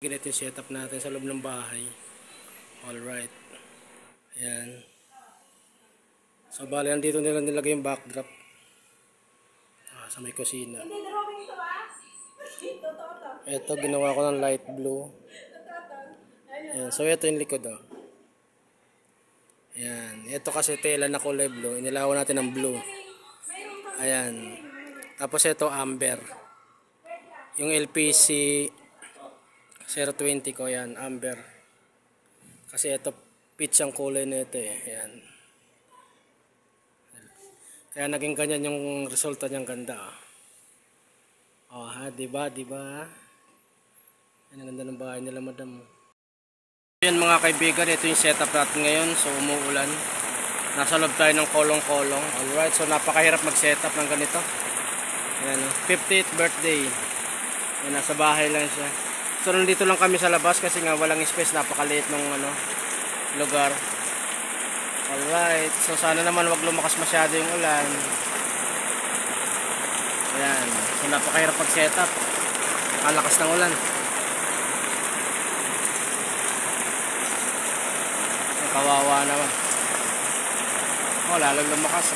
Ganito yung setup natin sa loob ng bahay. Alright. Ayan. So bali, nandito nila nilagay yung backdrop. Sa may kusina. Ito, ginawa ko ng light blue. Ayan. So ito yung likod. Ayan. Ito kasi tela na kulay blue. Inilawan natin ng blue. Ayan. Tapos ito amber. Yung LPC 020 ko yan, amber. Kasi ito peach ang kulay nito eh. Ayan. Kaya naging ganyan yung resulta niyang ganda. Oh ha, diba? Yan ang ganda ng bahay nila, madam. Yan mga kaibigan, ito yung setup natin ngayon. So umuulan. Nasa loob tayo ng kolong-kolong. Alright, so napakahirap mag-setup ng ganito. Ayan, 50th birthday. Ayan, nasa bahay lang siya. So nandito lang kami sa labas kasi nga walang space, napakaliit ng lugar. Alright, so sana naman wag lumakas masyado yung ulan. Ayan, so napakahirap pag setup. Kalakas ng ulan. Kawawa naman. Oh, lalong lumakas.